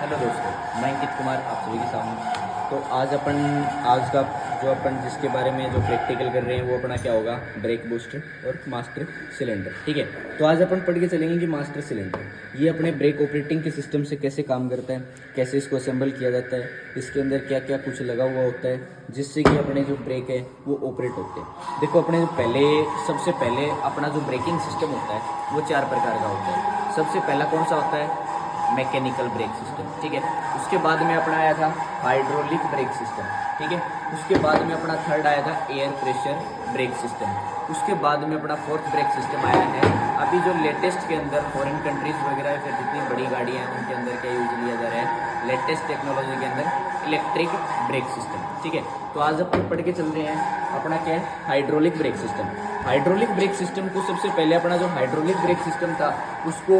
Hello दोस्तों, मैं अंकित कुमार आप सभी के सामने। तो आज का जो अपन जिसके बारे में जो प्रैक्टिकल कर रहे हैं वो अपना क्या होगा, ब्रेक बूस्टर और मास्टर सिलेंडर। ठीक है, तो आज अपन पढ़ के चलेंगे कि मास्टर सिलेंडर ये अपने ब्रेक ऑपरेटिंग के सिस्टम से कैसे काम करता है, कैसे इसको असेंबल किया जाता है, इसके अंदर क्या क्या कुछ लगा हुआ होता है जिससे कि अपने जो ब्रेक है वो ऑपरेट होते हैं। देखो, अपने जो सबसे पहले अपना जो ब्रेकिंग सिस्टम होता है वो 4 प्रकार का होता है। सबसे पहला कौन सा होता है, मैकेनिकल ब्रेक सिस्टम। ठीक है, उसके बाद में अपना आया था हाइड्रोलिक ब्रेक सिस्टम। ठीक है, उसके बाद में अपना थर्ड आया था एयर प्रेशर ब्रेक सिस्टम। उसके बाद में अपना फोर्थ ब्रेक सिस्टम आया है अभी जो लेटेस्ट के अंदर फॉरेन कंट्रीज वगैरह फिर जितनी बड़ी गाड़ियाँ हैं उनके अंदर क्या यूज लिया जा रहा है, लेटेस्ट टेक्नोलॉजी के अंदर इलेक्ट्रिक ब्रेक सिस्टम। ठीक है, तो आज अपन पढ़ के चल रहे हैं अपना क्या है, hydraulic brake system. Hydraulic brake system को सबसे पहले अपना जो हाइड्रोलिक ब्रेक सिस्टम था उसको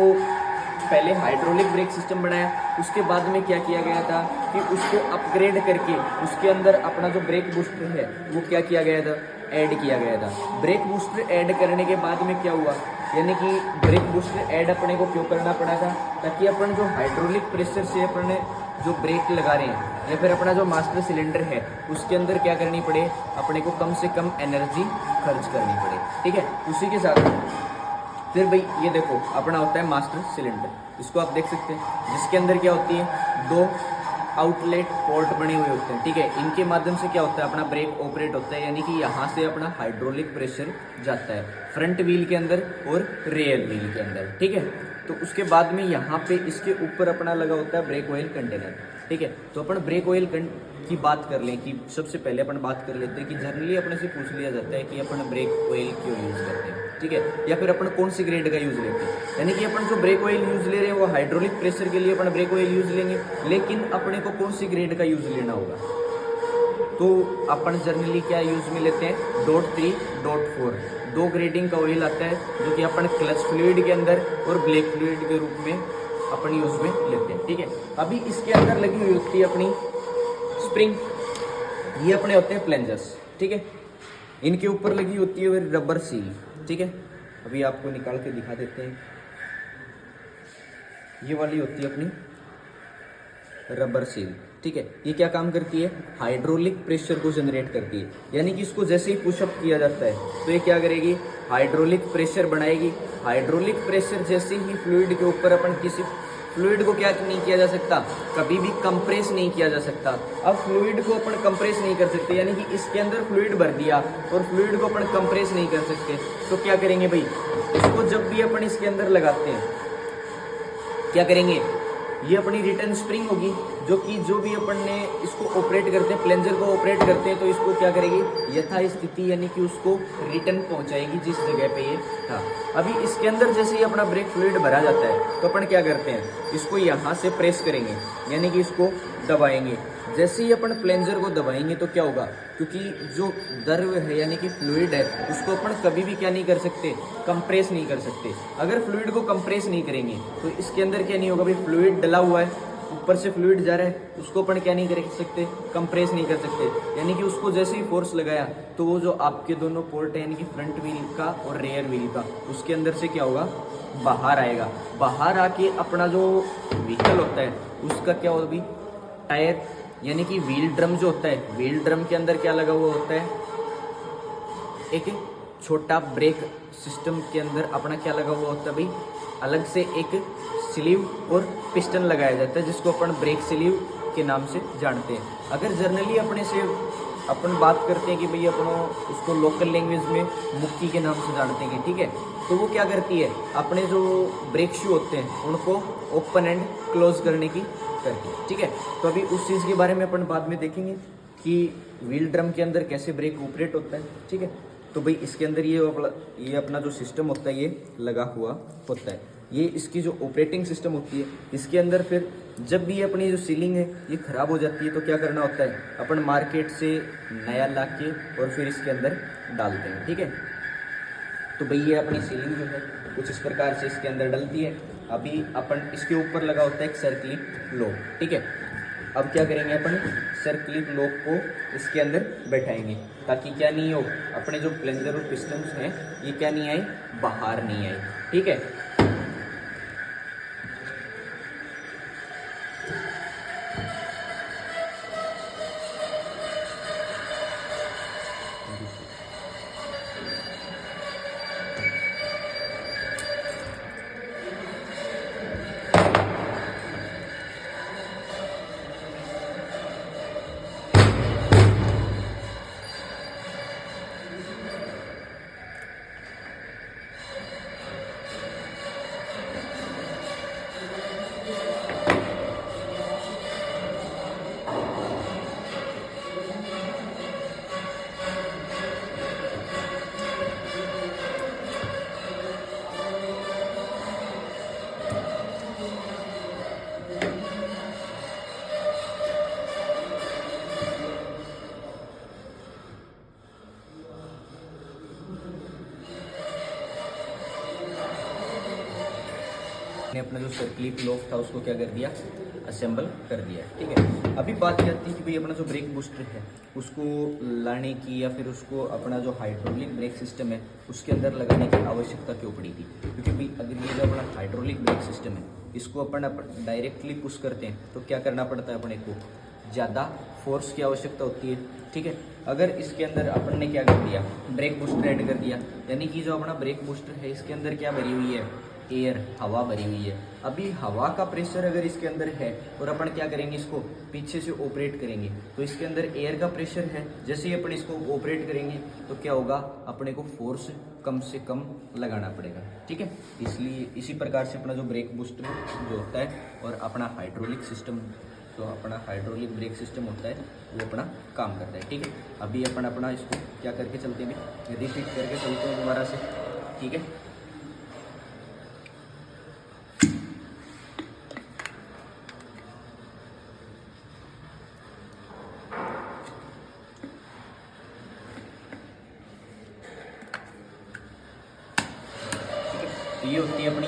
पहले हाइड्रोलिक ब्रेक सिस्टम बनाया। उसके बाद में क्या किया गया था कि उसको अपग्रेड करके उसके अंदर अपना जो ब्रेक बूस्टर है वो क्या किया गया था, ऐड किया गया था। ब्रेक बूस्टर ऐड करने के बाद में क्या हुआ, यानी कि ब्रेक बूस्टर ऐड अपने को क्यों करना पड़ा था, ताकि अपन जो हाइड्रोलिक प्रेशर से अपने जो ब्रेक लगा रहे हैं या फिर अपना जो मास्टर सिलेंडर है उसके अंदर क्या करनी पड़े, अपने को कम से कम एनर्जी खर्च करनी पड़े। ठीक है, उसी के साथ फिर भाई ये देखो अपना होता है मास्टर सिलेंडर, इसको आप देख सकते हैं जिसके अंदर क्या होती है, 2 आउटलेट पोर्ट बने हुए होते हैं। ठीक है, इनके माध्यम से क्या होता है, अपना ब्रेक ऑपरेट होता है, यानी कि यहाँ से अपना हाइड्रोलिक प्रेशर जाता है फ्रंट व्हील के अंदर और रेयर व्हील के अंदर। ठीक है, तो उसके बाद में यहाँ पे इसके ऊपर अपना लगा होता है ब्रेक ऑयल कंटेनर। ठीक है, तो अपन ब्रेक ऑयल की बात कर लें कि सबसे पहले अपन बात कर लेते हैं कि जनरली अपने से पूछ लिया जाता है कि अपन ब्रेक ऑयल क्यों यूज़ करते हैं। ठीक है, या फिर अपन कौन सी ग्रेड का यूज़ लेते हैं, यानी कि अपन जो ब्रेक ऑयल यूज़ ले रहे हैं वो हाइड्रोलिक प्रेशर के लिए अपन ब्रेक ऑयल यूज़ लेंगे, लेकिन अपने को कौन सी ग्रेड का यूज़ लेना होगा, तो अपन जनरली क्या यूज़ में लेते हैं, .3.4 2 ग्रेडिंग का ऑयल आता है जो कि अपन क्लच फ्लूइड के अंदर और ब्रेक फ्लूइड के रूप में अपन यूज़ में लेते हैं। ठीक है, अभी इसके अंदर लगी हुई होती है अपनी स्प्रिंग, ये अपने होते हैं प्लेंजर्स। ठीक है, इनके ऊपर लगी होती है रबर सील। ठीक है, अभी आपको निकाल के दिखा देते हैं, ये वाली होती है अपनी रबर सील। ठीक है, ये क्या काम करती है, हाइड्रोलिक प्रेशर को जनरेट करती है, यानी कि इसको जैसे ही पुशअप किया जाता है तो ये क्या करेगी, हाइड्रोलिक प्रेशर बनाएगी। हाइड्रोलिक प्रेशर जैसे ही फ्लूइड के ऊपर, अपन किसी फ्लूइड को क्या नहीं किया जा सकता, कभी भी कंप्रेस नहीं किया जा सकता। अब फ्लूइड को अपन कंप्रेस नहीं कर सकते, यानी कि इसके अंदर फ्लूइड भर दिया और फ्लूइड को अपन कंप्रेस नहीं कर सकते, तो क्या करेंगे भाई, इसको जब भी अपन इसके अंदर लगाते हैं क्या करेंगे, ये अपनी रिटर्न स्प्रिंग होगी जो भी अपन ने इसको ऑपरेट करते हैं, प्लेंजर को ऑपरेट करते हैं, तो इसको क्या करेगी, यथा स्थिति यानी कि उसको रिटर्न पहुंचाएगी जिस जगह पे ये था। अभी इसके अंदर जैसे ही अपना ब्रेक फ्लूइड भरा जाता है तो अपन क्या करते हैं, इसको यहाँ से प्रेस करेंगे, यानी कि इसको दबाएंगे। जैसे ही अपन प्लेंजर को दबाएंगे तो क्या होगा, क्योंकि जो द्रव है यानी कि फ्लूइड है उसको अपन कभी भी क्या नहीं कर सकते, कंप्रेस नहीं कर सकते। अगर फ्लूइड को कंप्रेस नहीं करेंगे तो इसके अंदर क्या नहीं होगा भाई, फ्लूइड डला हुआ है, ऊपर से फ्लूइड जा रहा है, उसको अपन क्या नहीं कर सकते, कंप्रेस नहीं कर सकते, यानी कि उसको जैसे ही फोर्स लगाया तो वो जो आपके दोनों पोर्ट है यानी कि फ्रंट व्हील का और रेयर व्हील का, उसके अंदर से क्या होगा, बाहर आएगा। बाहर आके अपना जो व्हीकल होता है उसका क्या होगा भी, टायर यानी कि व्हील ड्रम जो होता है, व्हील ड्रम के अंदर क्या लगा हुआ होता है, एक छोटा ब्रेक सिस्टम के अंदर अपना क्या लगा हुआ होता है भाई, अलग से एक स्लीव और पिस्टन लगाया जाता है जिसको अपन ब्रेक स्लीव के नाम से जानते हैं। अगर जर्नली अपने से अपन बात करते हैं कि भाई अपन उसको लोकल लैंग्वेज में मुक्की के नाम से जानते हैं, ठीक है, तो वो क्या करती है, अपने जो ब्रेक शू होते हैं उनको ओपन एंड क्लोज करने की करती है। ठीक है, तो अभी उस चीज़ के बारे में अपन बाद में देखेंगे कि व्हील ड्रम के अंदर कैसे ब्रेक ऑपरेट होता है। ठीक है, तो भाई इसके अंदर ये अपना जो सिस्टम होता है ये लगा हुआ होता है, ये इसकी जो ऑपरेटिंग सिस्टम होती है। इसके अंदर फिर जब भी अपनी जो सीलिंग है ये ख़राब हो जाती है तो क्या करना होता है, अपन मार्केट से नया ला के और फिर इसके अंदर डालते हैं। ठीक है, तो भाई ये अपनी सीलिंग जो है कुछ इस प्रकार से इसके अंदर डलती है। अभी अपन इसके ऊपर लगा होता है एक सर्कलिंग लॉक। ठीक है, अब क्या करेंगे, अपन सर्कलिंग लॉक को इसके अंदर बैठाएंगे ताकि क्या नहीं हो, अपने जो प्लेंजर और पिस्टन्स हैं ये क्या नहीं आए, बाहर नहीं आए। ठीक है, अपना जो सर्कुलर लॉक था उसको क्या कर दिया, असेंबल कर दिया। ठीक है, अभी बात ये आती है कि भाई अपना जो ब्रेक बूस्टर है उसको लाने की या फिर उसको अपना जो हाइड्रोलिक ब्रेक सिस्टम है उसके अंदर लगाने की आवश्यकता क्यों पड़ी थी। क्योंकि भाई अगर ये जो अपना हाइड्रोलिक ब्रेक सिस्टम है इसको अपन डायरेक्टली पुश करते हैं तो क्या करना पड़ता है, अपने को ज़्यादा फोर्स की आवश्यकता होती है। ठीक है, अगर इसके अंदर अपन ने क्या कर दिया, ब्रेक बूस्टर ऐड कर दिया, यानी कि जो अपना ब्रेक बूस्टर है इसके अंदर क्या भरी हुई है, एयर, हवा भरी हुई है। अभी हवा का प्रेशर अगर इसके अंदर है और अपन क्या करेंगे, इसको पीछे से ऑपरेट करेंगे तो इसके अंदर एयर का प्रेशर है। जैसे ही अपन इसको ऑपरेट करेंगे तो क्या होगा, अपने को फोर्स कम से कम लगाना पड़ेगा। ठीक है, इसलिए इसी प्रकार से अपना जो ब्रेक बूस्टर जो होता है और अपना हाइड्रोलिक सिस्टम, तो अपना हाइड्रोलिक ब्रेक सिस्टम होता है वो अपना काम करता है। ठीक है, अभी अपन अपना इसको क्या करके चलते हैं, रिपीट करके चलते हैं दोबारा से। ठीक है, तो ये होती है अपनी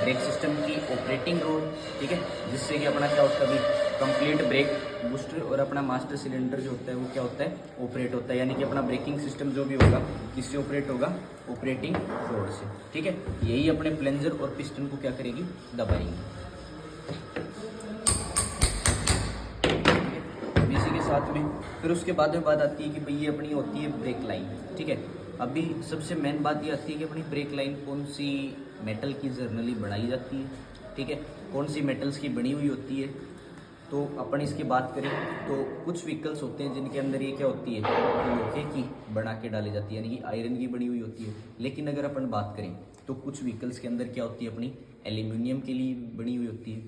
ब्रेक सिस्टम की ऑपरेटिंग रोड। ठीक है, जिससे कि अपना क्या होता है, अभी कंप्लीट ब्रेक बूस्टर और अपना मास्टर सिलेंडर जो होता है वो क्या होता है, ऑपरेट होता है। यानी कि अपना ब्रेकिंग सिस्टम जो भी होगा किससे ऑपरेट होगा, ऑपरेटिंग रोड से। ठीक है, यही अपने प्लेंजर और पिस्टन को क्या करेगी, दबाएंगे। अब इसी के साथ में फिर उसके बाद में बात आती है कि भाई ये अपनी होती है ब्रेक लाइन। ठीक है, अभी सबसे मेन बात ये आती है कि अपनी ब्रेक लाइन कौन सी मेटल की जर्नली बनाई जाती है। ठीक है, कौन सी मेटल्स की बनी हुई होती है। तो अपन इसकी बात करें तो कुछ व्हीकल्स होते हैं जिनके अंदर ये क्या होती है, लोहे की बना के डाली जाती है, यानी कि आयरन की बनी हुई होती है। लेकिन अगर अपन बात करें तो कुछ व्हीकल्स के अंदर क्या होती है, अपनी एल्यूमिनियम के लिए बनी हुई होती है।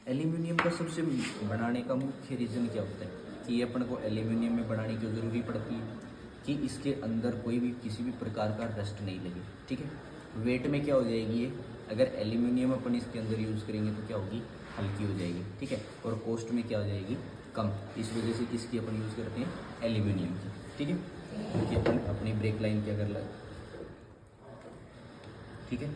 एल्यूमिनियम का सबसे बनाने का मुख्य रीज़न क्या होता है कि ये अपन को एल्यूमिनियम में बनाने की ज़रूरी पड़ती है कि इसके अंदर कोई भी किसी भी प्रकार का रस्ट नहीं लगे। ठीक है, वेट में क्या हो जाएगी ये, अगर एल्यूमिनियम अपन इसके अंदर यूज़ करेंगे तो क्या होगी, हल्की हो जाएगी। ठीक है, और कॉस्ट में क्या हो जाएगी, कम। इस वजह से किसकी अपन यूज़ करते हैं, एल्यूमिनियम की। ठीक है, क्योंकि अपन अपनी ब्रेक लाइन क्या कर लगे। ठीक है,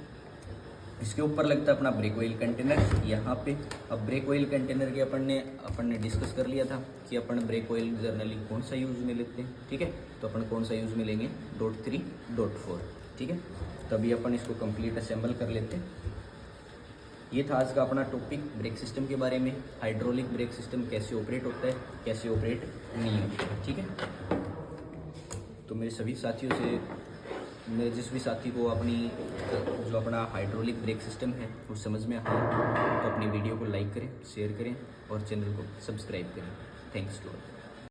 इसके ऊपर लगता है अपना ब्रेक ऑयल कंटेनर यहाँ पे। अब ब्रेक ऑयल कंटेनर के अपन ने डिस्कस कर लिया था कि अपन ब्रेक ऑयल जर्नली कौन सा यूज़ में लेते हैं। ठीक है, तो अपन कौन सा यूज़ में लेंगे, .3.4। ठीक है, तभी अपन इसको कंप्लीट असेंबल कर लेते हैं। ये था आज का अपना टॉपिक ब्रेक सिस्टम के बारे में, हाइड्रोलिक ब्रेक सिस्टम कैसे ऑपरेट होता है, कैसे ऑपरेट नहीं होता है। ठीक है, तो मेरे सभी साथियों से, मेरे जिस भी साथी को अपनी जो अपना हाइड्रोलिक ब्रेक सिस्टम है वो समझ में आया तो अपनी वीडियो को लाइक करें, शेयर करें और चैनल को सब्सक्राइब करें। Thanks to all.